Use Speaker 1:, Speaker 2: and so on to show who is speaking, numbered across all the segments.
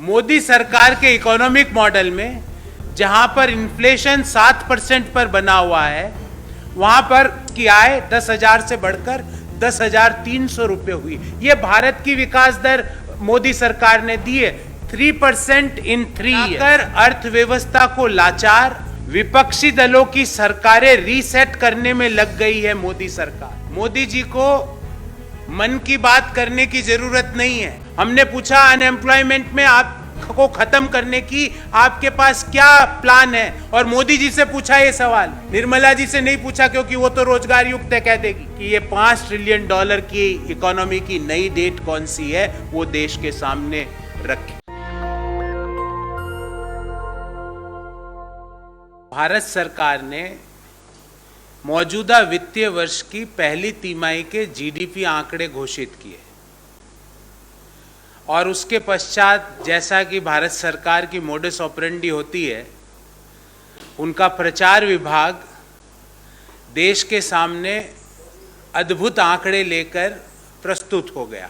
Speaker 1: मोदी सरकार के economic model में जहां पर इन्फ्लेशन 7% पर बना हुआ है, वहां पर की आय 10,000 से बढ़कर 10,300 रुपये हुई। ये भारत की विकास दर मोदी सरकार ने दी है 3% इन 3 ईयर। अर्थव्यवस्था को लाचार, विपक्षी दलों की सरकारें रीसेट करने में लग गई है मोदी सरकार। मोदी जी को मन की बात करने की जरूरत नहीं है। हमने पूछा अनएम्प्लॉयमेंट में आपको खत्म करने की आपके पास क्या प्लान है, और मोदी जी से पूछा ये सवाल, निर्मला जी से नहीं पूछा, क्योंकि वो तो रोजगार युक्त है, कह देगी कि ये $5 ट्रिलियन की इकोनॉमी की नई डेट कौन सी है वो देश के सामने रखे। भारत सरकार ने मौजूदा वित्तीय वर्ष की पहली तिमाही के जीडीपी आंकड़े घोषित किए और उसके पश्चात, जैसा कि भारत सरकार की मोडस ऑपरेंडी होती है, उनका प्रचार विभाग देश के सामने अद्भुत आंकड़े लेकर प्रस्तुत हो गया।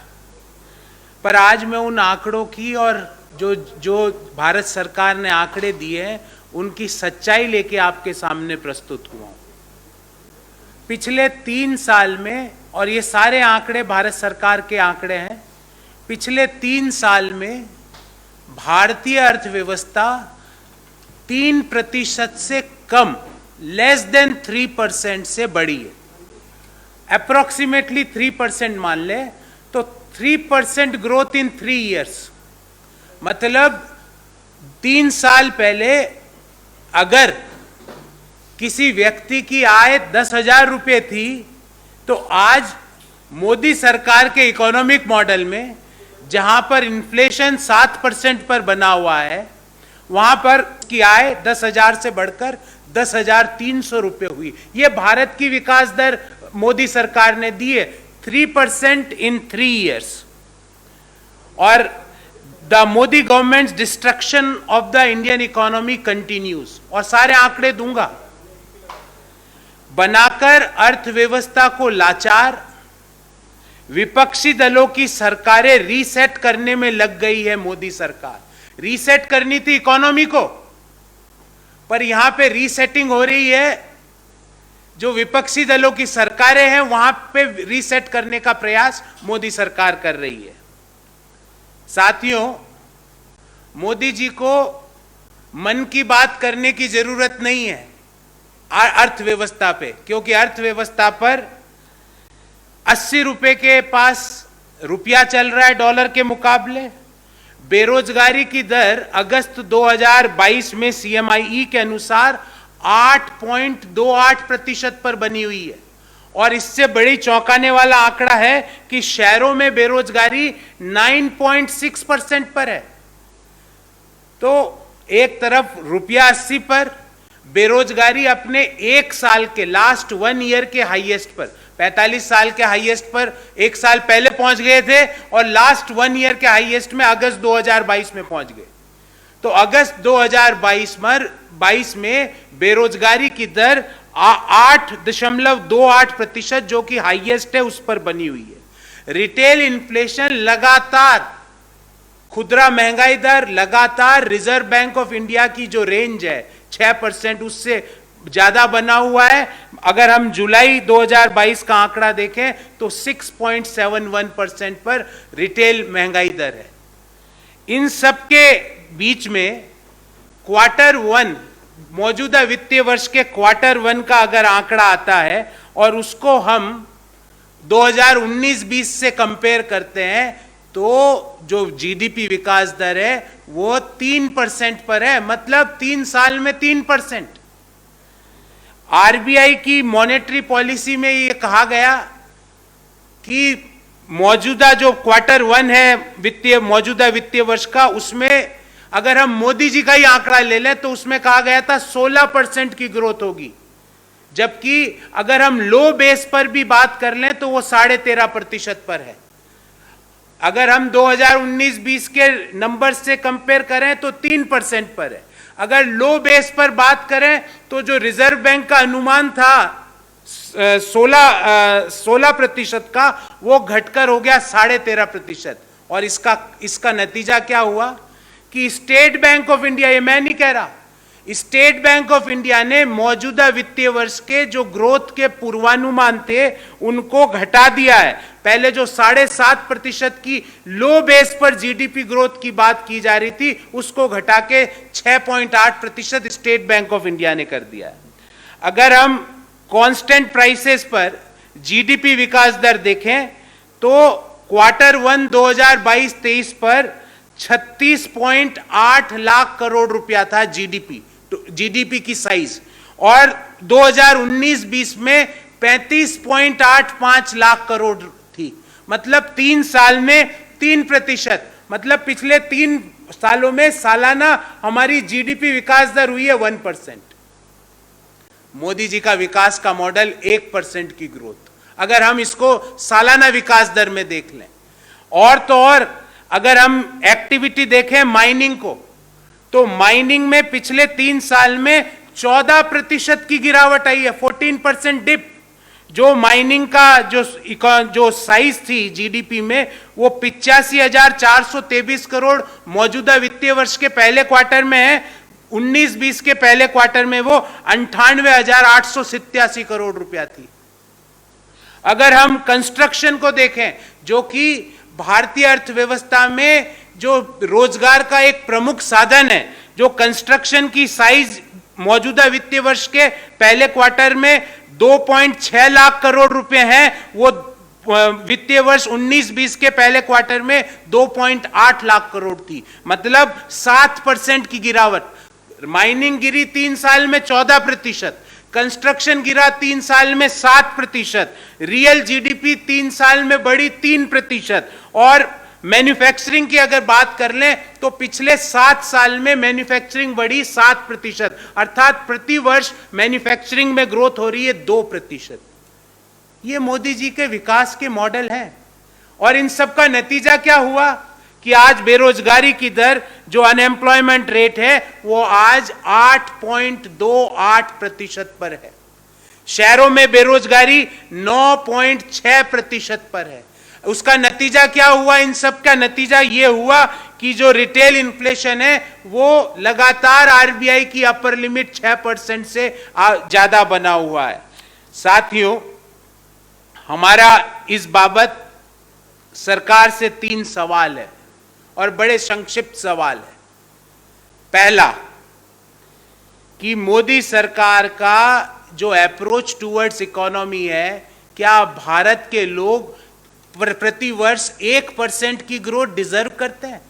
Speaker 1: पर आज मैं उन आंकड़ों की और जो भारत सरकार ने आंकड़े दिए हैं उनकी सच्चाई लेके आपके सामने प्रस्तुत हुआ हूं। पिछले 3 साल में, और ये सारे आंकड़े भारत सरकार के आंकड़े हैं, पिछले 3 साल में भारतीय अर्थव्यवस्था 3% से कम, लेस देन 3% से बढ़ी है। अप्रोक्सीमेटली 3% मान ले तो 3% ग्रोथ इन 3 ईयर्स। मतलब 3 साल पहले अगर किसी व्यक्ति की आय 10,000 रुपये थी, तो आज मोदी सरकार के इकोनॉमिक मॉडल में जहां पर इन्फ्लेशन 7% पर बना हुआ है, वहां पर की आय 10,000 से बढ़कर 10,300 रुपये हुई। यह भारत की विकास दर मोदी सरकार ने दी है 3% इन 3 ईयर्स। और the Modi government destruction of the Indian economy continues, और सारे आंकड़े दूंगा। बनाकर अर्थव्यवस्था को लाचार, विपक्षी दलों की सरकारें रीसेट करने में लग गई है मोदी सरकार। रीसेट करनी थी इकोनॉमी को, पर यहां पे रीसेटिंग हो रही है, जो विपक्षी दलों की सरकारें हैं वहां पे रीसेट करने का प्रयास मोदी सरकार कर रही है। साथियों, मोदी जी को मन की बात करने की जरूरत नहीं है अर्थव्यवस्था पे, क्योंकि अर्थव्यवस्था पर 80 रुपए के पास रुपया चल रहा है डॉलर के मुकाबले। बेरोजगारी की दर अगस्त 2022 में सीएमआईई के अनुसार 8.28% पर बनी हुई है, और इससे बड़ी चौंकाने वाला आंकड़ा है कि शहरों में बेरोजगारी 9.6% पर है। तो एक तरफ रुपया 80 पर, बेरोजगारी अपने 1 साल के, लास्ट 1 ईयर के हाईएस्ट पर, 45 साल के हाईएस्ट पर 1 साल पहले पहुंच गए थे, और लास्ट 1 ईयर के हाईएस्ट में अगस्त 2022 में पहुंच गए। तो अगस्त 2022 में बेरोजगारी की दर 8.28%, जो कि हाईएस्ट है, उस पर बनी हुई है। रिटेल इन्फ्लेशन लगातार, खुदरा महंगाई दर लगातार रिजर्व बैंक ऑफ इंडिया की जो रेंज है 6%, उससे ज्यादा बना हुआ है। अगर हम जुलाई 2022 का आंकड़ा देखें तो 6.71% पर रिटेल महंगाई दर है। इन सब के बीच में Q1, मौजूदा वित्तीय वर्ष के Q1 का अगर आंकड़ा आता है और उसको हम 2019-20 से कंपेयर करते हैं, तो जो जीडीपी विकास दर है वो 3% पर है। मतलब 3 साल में 3%। आरबीआई की मॉनेटरी पॉलिसी में ये कहा गया कि मौजूदा जो Q1 है मौजूदा वित्तीय वर्ष का, उसमें अगर हम मोदी जी का ही आंकड़ा ले लें तो उसमें कहा गया था 16% की ग्रोथ होगी, जबकि अगर हम लो बेस पर भी बात कर लें तो वो 13.5% पर है। अगर हम 2019-20 के नंबर से कंपेयर करें तो 3% पर है। अगर लो बेस पर बात करें तो जो रिजर्व बैंक का अनुमान था 16% का, वो घटकर हो गया 13.5%। और इसका नतीजा क्या हुआ कि स्टेट बैंक ऑफ इंडिया, ये मैं नहीं कह रहा, स्टेट बैंक ऑफ इंडिया ने मौजूदा वित्तीय वर्ष के जो ग्रोथ के पूर्वानुमान थे उनको घटा दिया है। पहले जो 7.5% की लो बेस पर जीडीपी ग्रोथ की बात की जा रही थी उसको घटा के 6.8% स्टेट बैंक ऑफ इंडिया ने कर दिया है। अगर हम कांस्टेंट प्राइसेस पर जीडीपी विकास दर देखें तो Q1 2022-23 पर 36.8 लाख करोड़ रुपया था जीडीपी की साइज, और 2019-20 में 35.85 लाख करोड़ थी। मतलब 3 साल में 3%, मतलब पिछले 3 सालों में सालाना हमारी जीडीपी विकास दर हुई है 1%। मोदी जी का विकास का मॉडल 1% की ग्रोथ, अगर हम इसको सालाना विकास दर में देख लें। और तो और अगर हम एक्टिविटी देखें माइनिंग को, तो माइनिंग में पिछले 3 साल में 14% की गिरावट आई है, 14% डिप। जो माइनिंग का जो साइज थी जीडीपी में वो 85,423 करोड़ मौजूदा वित्तीय वर्ष के पहले क्वार्टर में है। 19-20 के पहले क्वार्टर में वो 98,887 करोड़ रुपया थी। अगर हम कंस्ट्रक्शन को देखें, जो कि भारतीय अर्थव्यवस्था में जो रोजगार का एक प्रमुख साधन है, जो कंस्ट्रक्शन की साइज मौजूदा वित्तीय वर्ष के पहले क्वार्टर में 2.6 लाख करोड़ रुपए है, वो वित्तीय वर्ष 19-20 के पहले क्वार्टर में 2.8 लाख करोड़ थी। मतलब 7% की गिरावट। माइनिंग गिरी 3 साल में 14%, कंस्ट्रक्शन गिरा 3 साल में 7%, रियल जीडीपी 3 साल में बढ़ी 3%, और मैन्युफैक्चरिंग की अगर बात कर लें तो पिछले 7 साल में मैन्युफैक्चरिंग बढ़ी 7%, अर्थात प्रति वर्ष मैन्युफैक्चरिंग में ग्रोथ हो रही है 2%। ये मोदी जी के विकास के मॉडल हैं। और इन सब का नतीजा क्या हुआ कि आज बेरोजगारी की दर, जो अनएम्प्लॉयमेंट रेट है, वो आज 8.28% पर है। शहरों में बेरोजगारी 9.6% पर है। उसका नतीजा क्या हुआ? इन सब का नतीजा ये हुआ कि जो रिटेल इन्फ्लेशन है वो लगातार आरबीआई की अपर लिमिट 6% से ज्यादा बना हुआ है। साथियों, हमारा इस बाबत सरकार से 3 सवाल है और बड़े संक्षिप्त सवाल है। पहला, कि मोदी सरकार का जो अप्रोच टुवर्ड्स इकोनॉमी है, क्या भारत के लोग प्रति वर्ष 1% की ग्रोथ डिजर्व करते हैं?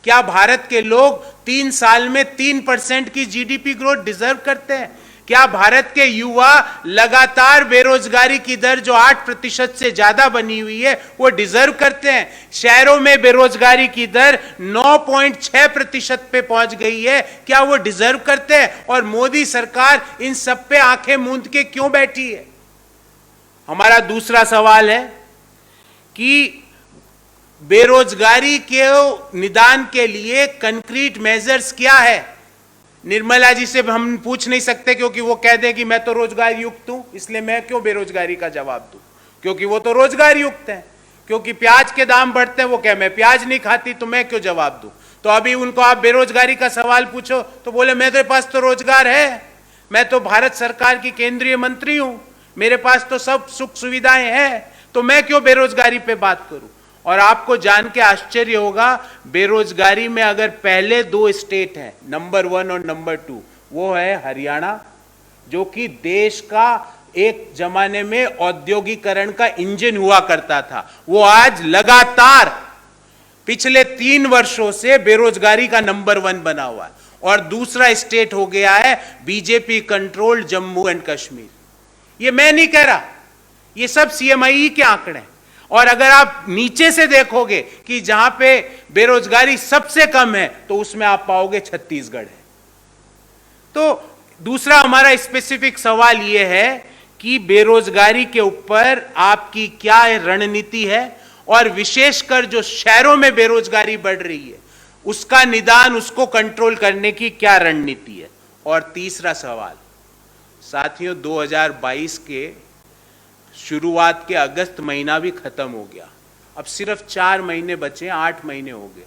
Speaker 1: क्या भारत के लोग 3 साल में 3% की जीडीपी ग्रोथ डिजर्व करते हैं? क्या भारत के युवा लगातार बेरोजगारी की दर जो 8% से ज्यादा बनी हुई है वो डिजर्व करते हैं? शहरों में बेरोजगारी की दर 9.6% पे पहुंच गई है, क्या वो डिजर्व करते हैं? और मोदी सरकार इन सब पे आंखें मूंद के क्यों बैठी है? हमारा दूसरा सवाल है कि बेरोजगारी के निदान के लिए कंक्रीट मेजर्स क्या है? निर्मला जी से हम पूछ नहीं सकते क्योंकि वो कह दें कि मैं तो रोजगार युक्त हूं, इसलिए मैं क्यों बेरोजगारी का जवाब दूं, क्योंकि वो तो रोजगार युक्त हैं। क्योंकि प्याज के दाम बढ़ते हैं, वो कह मैं प्याज नहीं खाती तो मैं क्यों जवाब दूं। तो अभी उनको आप बेरोजगारी का सवाल पूछो तो बोले मेरे पास तो रोजगार है, मैं तो भारत सरकार की केंद्रीय मंत्री हूं, मेरे पास तो सब सुख सुविधाएं हैं, तो मैं क्यों बेरोजगारी पे बात करूं। और आपको जान के आश्चर्य होगा, बेरोजगारी में अगर पहले 2 स्टेट हैं, नंबर 1 और नंबर 2, वो है हरियाणा, जो कि देश का एक जमाने में औद्योगिकरण का इंजन हुआ करता था, वो आज लगातार पिछले 3 वर्षों से बेरोजगारी का नंबर 1 बना हुआ है। और दूसरा स्टेट हो गया है BJP controlled Jammu and Kashmir. ये मैं नहीं कह रहा, ये सब सीएमआई के आंकड़े हैं। और अगर आप नीचे से देखोगे कि जहां पे बेरोजगारी सबसे कम है तो उसमें आप पाओगे छत्तीसगढ़ है। तो दूसरा हमारा स्पेसिफिक सवाल यह है कि बेरोजगारी के ऊपर आपकी क्या रणनीति है, और विशेषकर जो शहरों में बेरोजगारी बढ़ रही है उसका निदान, उसको कंट्रोल करने की क्या रणनीति है। और तीसरा सवाल, साथियों, 2022 के शुरुआत के अगस्त महीना भी खत्म हो गया, अब सिर्फ 4 महीने बचे, 8 महीने हो गए।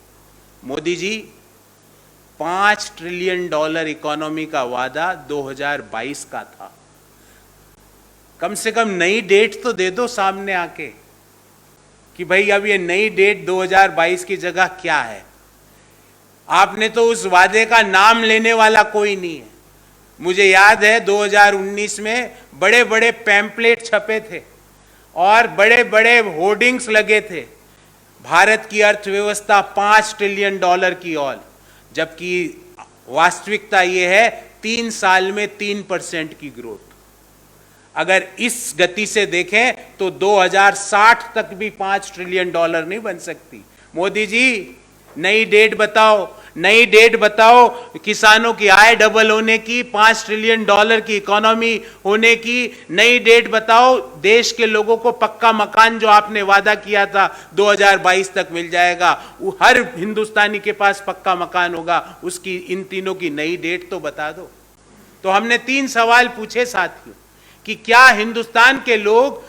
Speaker 1: मोदी जी, $5 ट्रिलियन इकोनॉमी का वादा 2022 का था। कम से कम नई डेट तो दे दो सामने आके कि भाई अब ये नई डेट 2022 की जगह क्या है। आपने तो उस वादे का नाम लेने वाला कोई नहीं है। मुझे याद है 2019 में बड़े बड़े पैम्पलेट छपे थे और बड़े बड़े होर्डिंग्स लगे थे, भारत की अर्थव्यवस्था $5 ट्रिलियन की और, जबकि वास्तविकता ये है 3 साल में 3% की ग्रोथ। अगर इस गति से देखें तो 2060 तक भी $5 ट्रिलियन नहीं बन सकती। मोदी जी नई डेट बताओ, नई डेट बताओ, किसानों की आय डबल होने की, $5 ट्रिलियन की इकोनॉमी होने की नई डेट बताओ। देश के लोगों को पक्का मकान जो आपने वादा किया था 2022 तक मिल जाएगा, वो हर हिंदुस्तानी के पास पक्का मकान होगा, उसकी इन तीनों की नई डेट तो बता दो। तो हमने 3 सवाल पूछे साथियों कि क्या हिंदुस्तान के लोग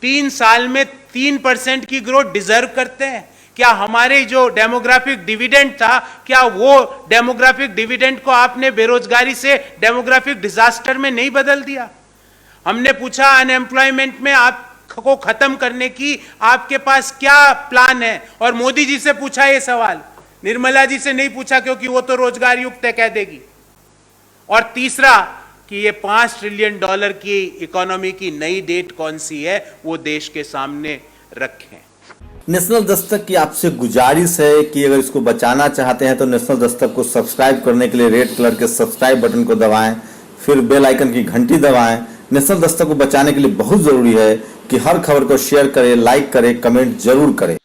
Speaker 1: 3 साल में 3% की ग्रोथ डिजर्व करते हैं? क्या हमारे जो डेमोग्राफिक डिविडेंड था, क्या वो डेमोग्राफिक डिविडेंड को आपने बेरोजगारी से डेमोग्राफिक डिजास्टर में नहीं बदल दिया? हमने पूछा अनएम्प्लॉयमेंट में आपको खत्म करने की आपके पास क्या प्लान है, और मोदी जी से पूछा ये सवाल, निर्मला जी से नहीं पूछा क्योंकि वो तो रोजगार युक्त है कह देगी। और तीसरा कि ये $5 ट्रिलियन की इकोनॉमी की नई डेट कौन सी है, वो देश के सामने रखें।
Speaker 2: नेशनल दस्तक की आपसे गुजारिश है कि अगर इसको बचाना चाहते हैं तो नेशनल दस्तक को सब्सक्राइब करने के लिए रेड कलर के सब्सक्राइब बटन को दबाएं, फिर बेल आइकन की घंटी दबाएं। नेशनल दस्तक को बचाने के लिए बहुत जरूरी है कि हर खबर को शेयर करें, लाइक करें, कमेंट जरूर करें।